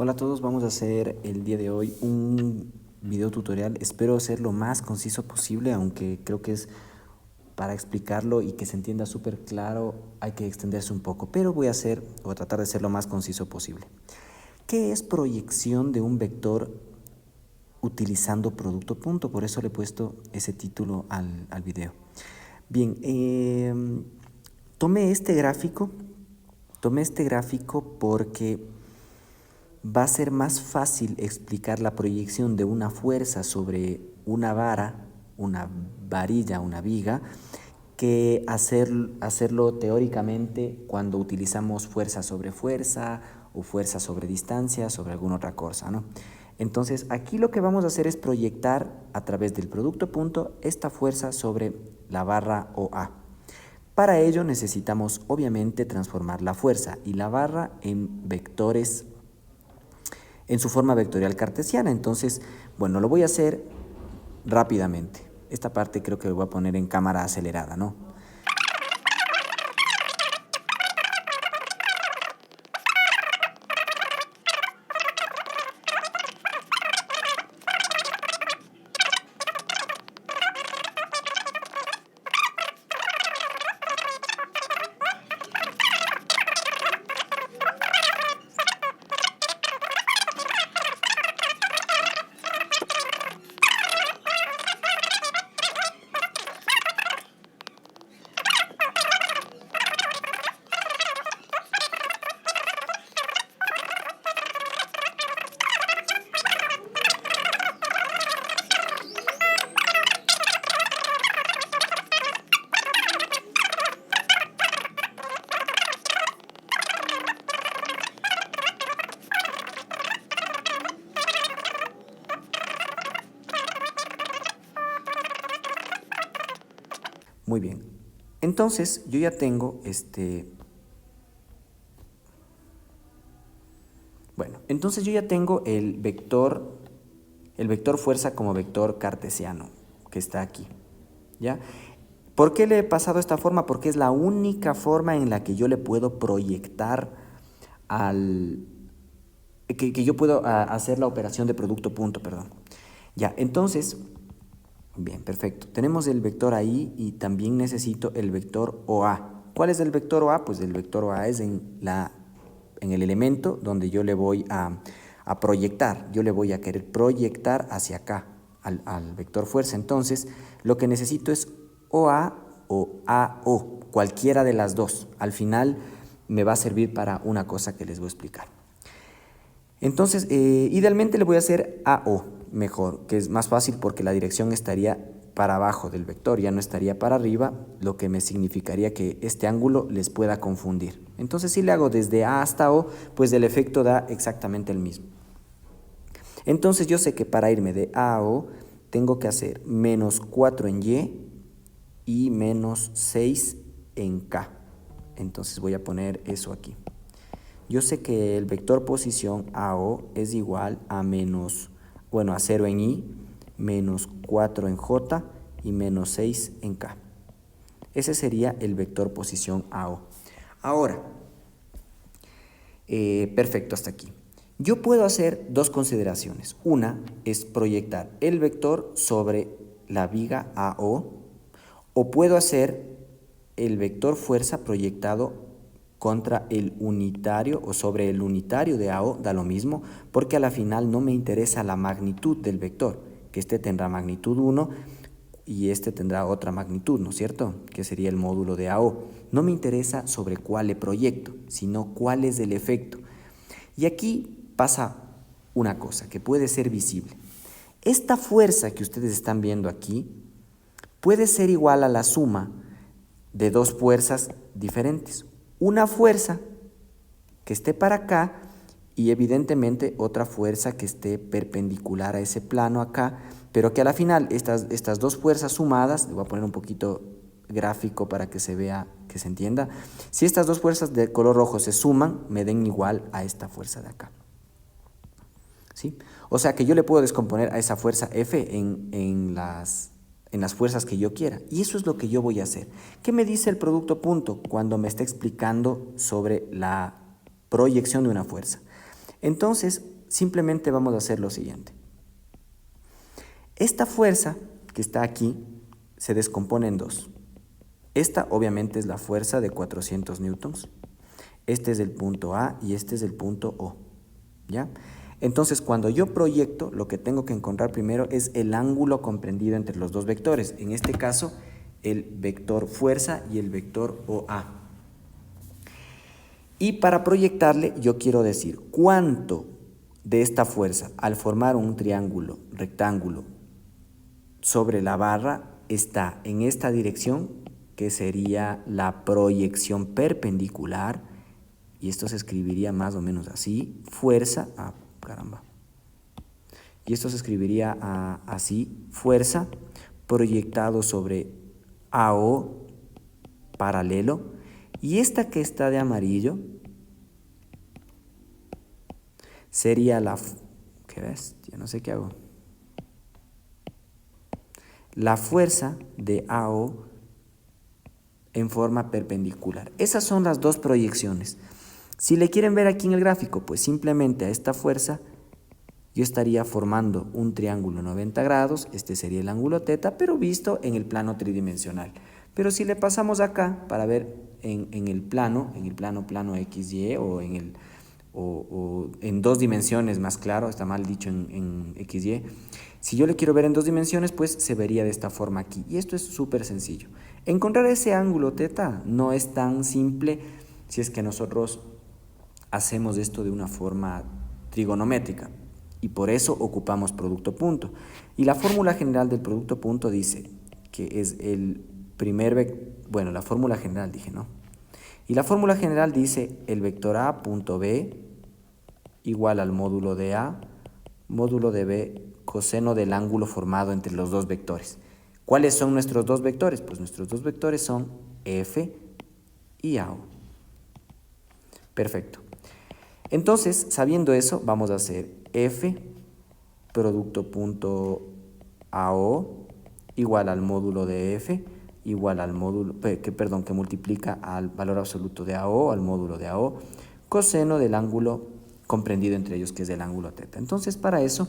Hola a todos, vamos a hacer el día de hoy un video tutorial. Espero ser lo más conciso posible, aunque creo que es para explicarlo y que se entienda súper claro, hay que extenderse un poco, pero voy a hacer o tratar de ser lo más conciso posible. ¿Qué es proyección de un vector utilizando producto punto? Por eso le he puesto ese título al video. Bien, tomé este gráfico porque va a ser más fácil explicar la proyección de una fuerza sobre una vara, una varilla, una viga, que hacerlo teóricamente cuando utilizamos fuerza sobre fuerza o fuerza sobre distancia, sobre alguna otra cosa, ¿no? Entonces, aquí lo que vamos a hacer es proyectar a través del producto punto esta fuerza sobre la barra OA. Para ello necesitamos obviamente transformar la fuerza y la barra en vectores en su forma vectorial cartesiana. Entonces, bueno, lo voy a hacer rápidamente. Esta parte creo que lo voy a poner en cámara acelerada, ¿no? Muy bien. Entonces, yo ya tengo entonces yo ya tengo el vector fuerza como vector cartesiano que está aquí, ¿ya? ¿Por qué le he pasado esta forma? Porque es la única forma en la que yo le puedo proyectar que yo puedo hacer la operación de producto punto, perdón. Ya, entonces, bien, perfecto. Tenemos el vector ahí y también necesito el vector OA. ¿Cuál es el vector OA? Pues el vector OA es en el elemento donde yo le voy a proyectar. Yo le voy a querer proyectar hacia acá, al vector fuerza. Entonces, lo que necesito es OA o AO, cualquiera de las dos. Al final me va a servir para una cosa que les voy a explicar. Entonces, idealmente le voy a hacer AO mejor, que es más fácil porque la dirección estaría para abajo del vector, ya no estaría para arriba, lo que me significaría que este ángulo les pueda confundir. Entonces, si le hago desde A hasta O, pues el efecto da exactamente el mismo. Entonces, yo sé que para irme de A a O, tengo que hacer menos 4 en Y menos 6 en K. Entonces, voy a poner eso aquí. Yo sé que el vector posición AO es igual a a 0 en Y, menos 4 en J y menos 6 en K. Ese sería el vector posición AO. Ahora, perfecto hasta aquí. Yo puedo hacer dos consideraciones. Una es proyectar el vector sobre la viga AO, o puedo hacer el vector fuerza proyectado contra el unitario o sobre el unitario de AO, da lo mismo, porque a la final no me interesa la magnitud del vector, que este tendrá magnitud 1 y este tendrá otra magnitud, ¿no es cierto? Que sería el módulo de AO. No me interesa sobre cuál le proyecto, sino cuál es el efecto. Y aquí pasa una cosa que puede ser visible. Esta fuerza que ustedes están viendo aquí puede ser igual a la suma de dos fuerzas diferentes. Una fuerza que esté para acá y evidentemente otra fuerza que esté perpendicular a ese plano acá, pero que a la final estas dos fuerzas sumadas, le voy a poner un poquito gráfico para que se vea, que se entienda, si estas dos fuerzas de color rojo se suman, me den igual a esta fuerza de acá. ¿Sí? O sea que yo le puedo descomponer a esa fuerza F en las fuerzas que yo quiera. Y eso es lo que yo voy a hacer. ¿Qué me dice el producto punto cuando me está explicando sobre la proyección de una fuerza? Entonces, simplemente vamos a hacer lo siguiente. Esta fuerza que está aquí se descompone en dos. Esta obviamente es la fuerza de 400 newtons. Este es el punto A y este es el punto O, ¿ya? Entonces, cuando yo proyecto, lo que tengo que encontrar primero es el ángulo comprendido entre los dos vectores. En este caso, el vector fuerza y el vector OA. Y para proyectarle, yo quiero decir cuánto de esta fuerza, al formar un triángulo rectángulo sobre la barra, está en esta dirección, que sería la proyección perpendicular, y esto se escribiría más o menos así, fuerza, caramba, y esto se escribiría así, fuerza proyectado sobre AO paralelo, y esta que está de amarillo sería ¿qué ves? Yo no sé qué hago. La fuerza de AO en forma perpendicular. Esas son las dos proyecciones. Si le quieren ver aquí en el gráfico, pues simplemente a esta fuerza yo estaría formando un triángulo 90 grados, este sería el ángulo teta, pero visto en el plano tridimensional. Pero si le pasamos acá para ver en el plano XY o en dos dimensiones más claro, está mal dicho en XY, si yo le quiero ver en dos dimensiones, pues se vería de esta forma aquí. Y esto es súper sencillo. Encontrar ese ángulo teta no es tan simple si es que nosotros hacemos esto de una forma trigonométrica. Y por eso ocupamos producto punto. Y la fórmula general del producto punto dice que es el bueno, la fórmula general dije, ¿no? Y la fórmula general dice el vector A punto B igual al módulo de A, módulo de B, coseno del ángulo formado entre los dos vectores. ¿Cuáles son nuestros dos vectores? Pues nuestros dos vectores son F y AO. Perfecto. Entonces, sabiendo eso, vamos a hacer F producto punto AO igual al módulo de F igual al módulo, que multiplica al valor absoluto de AO, al módulo de AO, coseno del ángulo comprendido entre ellos, que es el ángulo teta. Entonces, para eso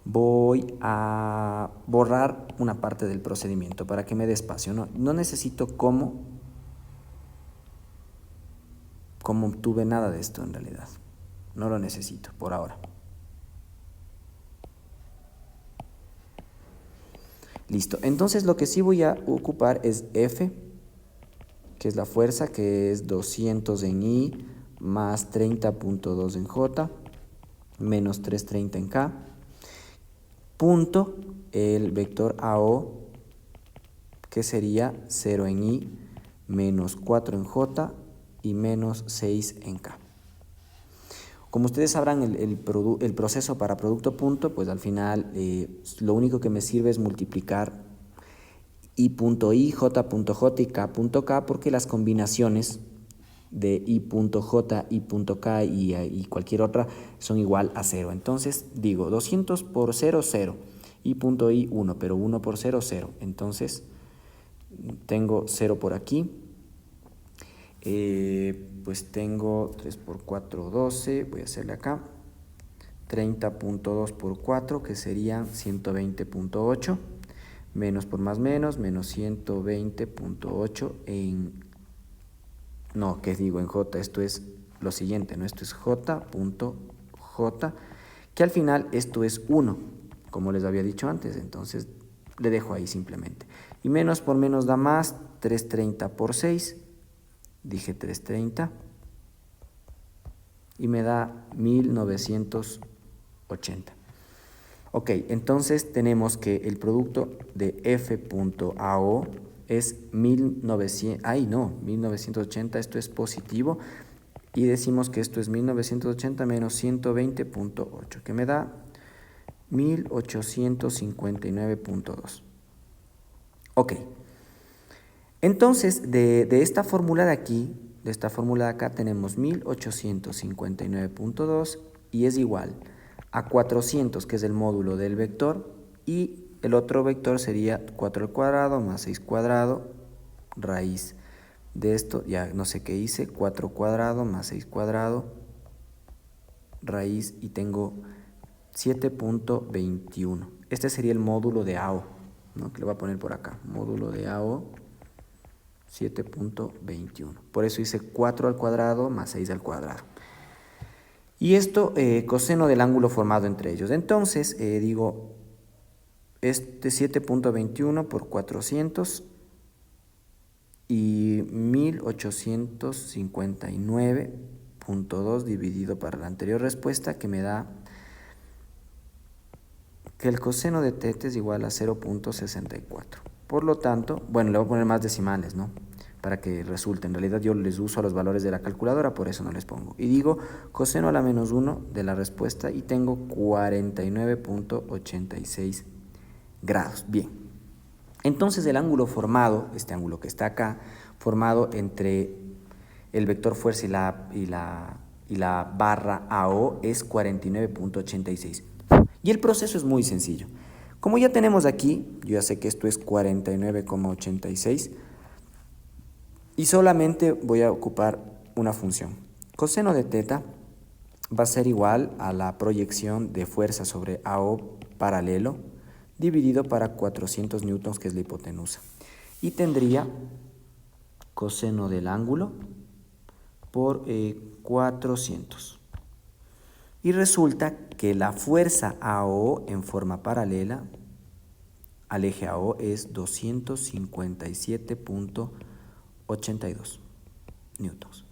voy a borrar una parte del procedimiento para que me dé espacio. No necesito cómo obtuve nada de esto en realidad. No lo necesito por ahora. Listo. Entonces lo que sí voy a ocupar es F, que es la fuerza, que es 200 en I más 30.2 en J, menos 330 en K, punto el vector AO, que sería 0 en I, menos 4 en J y menos 6 en K. Como ustedes sabrán, el proceso para producto punto, pues al final lo único que me sirve es multiplicar I.I, J.J y K.K, porque las combinaciones de I.J, I.K y cualquier otra son igual a 0. Entonces digo 200 por 0, 0. I.I, 1, pero 1 por 0, 0. Entonces tengo 0 por aquí. Pues tengo 3 por 4, 12, voy a hacerle acá, 30.2 por 4, que serían 120.8, menos por más menos 120.8 ¿qué digo? En J, esto es lo siguiente, ¿no? Esto es J.J, que al final esto es 1, como les había dicho antes, entonces le dejo ahí simplemente. Y menos por menos da más, 330 por 6, dije 330 y me da 1980. Ok, entonces tenemos que el producto de F.AO es 1980, esto es positivo, y decimos que esto es 1980 menos 120.8, que me da 1859.2. Ok. Entonces, de esta fórmula de aquí, de esta fórmula de acá, tenemos 1859.2 y es igual a 400, que es el módulo del vector, y el otro vector sería 4 al cuadrado más 6 cuadrado, raíz de esto, ya no sé qué hice, 4 cuadrado más 6 cuadrado, raíz y tengo 7.21. Este sería el módulo de AO, ¿no? Que le voy a poner por acá, módulo de AO 7.21. Por eso hice 4 al cuadrado más 6 al cuadrado. Y esto, coseno del ángulo formado entre ellos. Entonces, digo, este 7.21 por 400 y 1859.2 dividido para la anterior respuesta, que me da que el coseno de θ es igual a 0.64. Por lo tanto, bueno, le voy a poner más decimales, ¿no? Para que resulte. En realidad yo les uso a los valores de la calculadora, por eso no les pongo. Y digo coseno a la menos 1 de la respuesta y tengo 49.86 grados. Bien. Entonces el ángulo formado, este ángulo que está acá, formado entre el vector fuerza y la barra AO es 49.86. Y el proceso es muy sencillo. Como ya tenemos aquí, yo ya sé que esto es 49,86 y solamente voy a ocupar una función. Coseno de θ va a ser igual a la proyección de fuerza sobre AO paralelo dividido para 400 newtons, que es la hipotenusa. Y tendría coseno del ángulo por 400. Y resulta que la fuerza AO en forma paralela al eje AO es 257.82 newtons.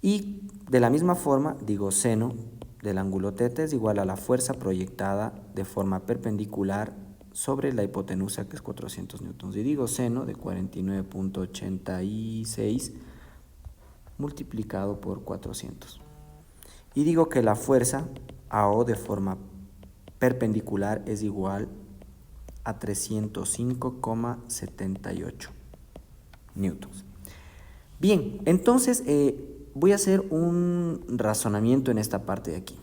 Y de la misma forma, digo seno del ángulo θ es igual a la fuerza proyectada de forma perpendicular sobre la hipotenusa, que es 400 newtons. Y digo seno de 49.86 multiplicado por 400. Y digo que la fuerza AO de forma perpendicular es igual a 305,78 newtons. Bien, entonces voy a hacer un razonamiento en esta parte de aquí,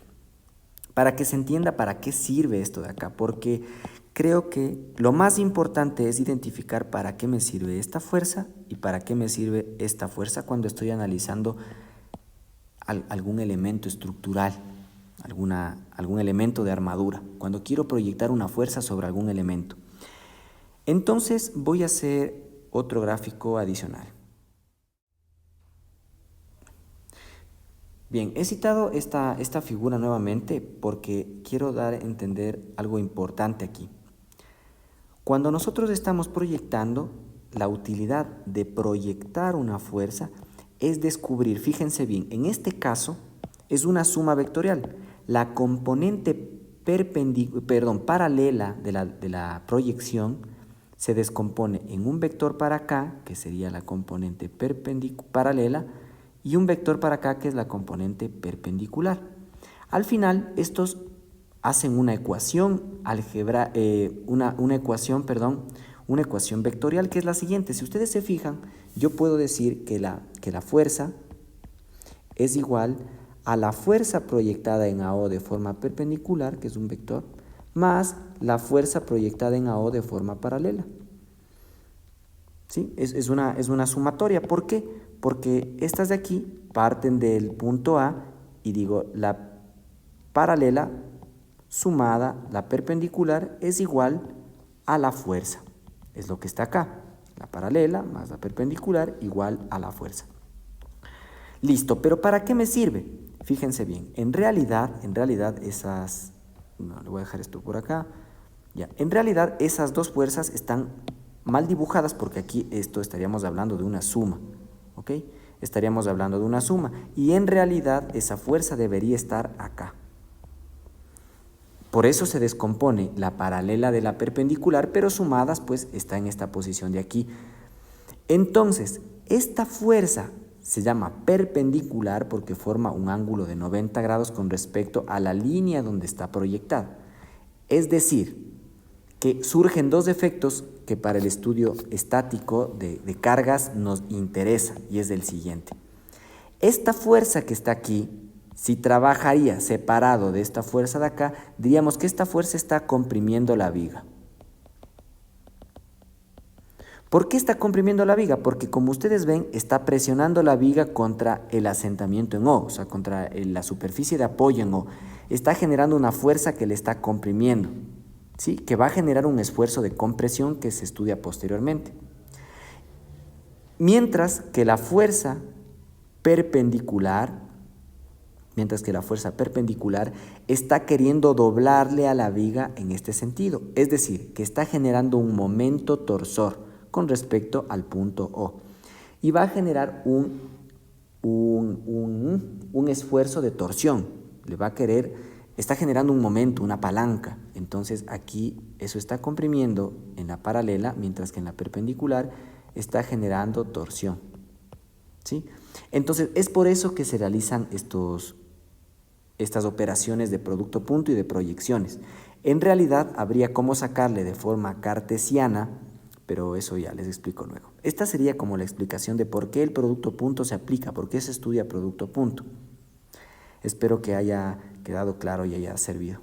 para que se entienda para qué sirve esto de acá, porque creo que lo más importante es identificar para qué me sirve esta fuerza y para qué me sirve esta fuerza cuando estoy analizando algún elemento estructural, algún elemento de armadura, cuando quiero proyectar una fuerza sobre algún elemento. Entonces voy a hacer otro gráfico adicional. Bien, he citado esta figura nuevamente porque quiero dar a entender algo importante aquí. Cuando nosotros estamos proyectando, la utilidad de proyectar una fuerza es descubrir, fíjense bien, en este caso es una suma vectorial. La componente paralela de la proyección se descompone en un vector para acá, que sería la componente paralela, y un vector para acá, que es la componente perpendicular. Al final, estos hacen una ecuación una ecuación vectorial, que es la siguiente. Si ustedes se fijan, yo puedo decir que la fuerza es igual a la fuerza proyectada en AO de forma perpendicular, que es un vector, más la fuerza proyectada en AO de forma paralela. ¿Sí? Es una sumatoria. ¿Por qué? Porque estas de aquí parten del punto A y digo, la paralela sumada, la perpendicular, es igual a la fuerza. Es lo que está acá. La paralela más la perpendicular igual a la fuerza. Listo, pero ¿para qué me sirve? Fíjense bien, en realidad esas... No, le voy a dejar esto por acá. Ya, en realidad esas dos fuerzas están mal dibujadas porque aquí estaríamos hablando de una suma, ¿ok? Estaríamos hablando de una suma y en realidad esa fuerza debería estar acá. Por eso se descompone la paralela de la perpendicular, pero sumadas pues está en esta posición de aquí. Entonces, esta fuerza se llama perpendicular porque forma un ángulo de 90 grados con respecto a la línea donde está proyectada. Es decir, que surgen dos efectos que para el estudio estático de cargas nos interesa, y es el siguiente. Esta fuerza que está aquí, si trabajaría separado de esta fuerza de acá, diríamos que esta fuerza está comprimiendo la viga. ¿Por qué está comprimiendo la viga? Porque como ustedes ven, está presionando la viga contra el asentamiento en O, o sea, contra la superficie de apoyo en O. Está generando una fuerza que le está comprimiendo, ¿sí? Que va a generar un esfuerzo de compresión que se estudia posteriormente. Mientras que la fuerza perpendicular está queriendo doblarle a la viga en este sentido, es decir, que está generando un momento torsor con respecto al punto O y va a generar un esfuerzo de torsión, está generando un momento, una palanca. Entonces aquí eso está comprimiendo en la paralela, mientras que en la perpendicular está generando torsión, ¿sí? Entonces es por eso que se realizan estas operaciones de producto punto y de proyecciones. En realidad habría cómo sacarle de forma cartesiana, pero eso ya les explico luego. Esta sería como la explicación de por qué el producto punto se aplica, por qué se estudia producto punto. Espero que haya quedado claro y haya servido.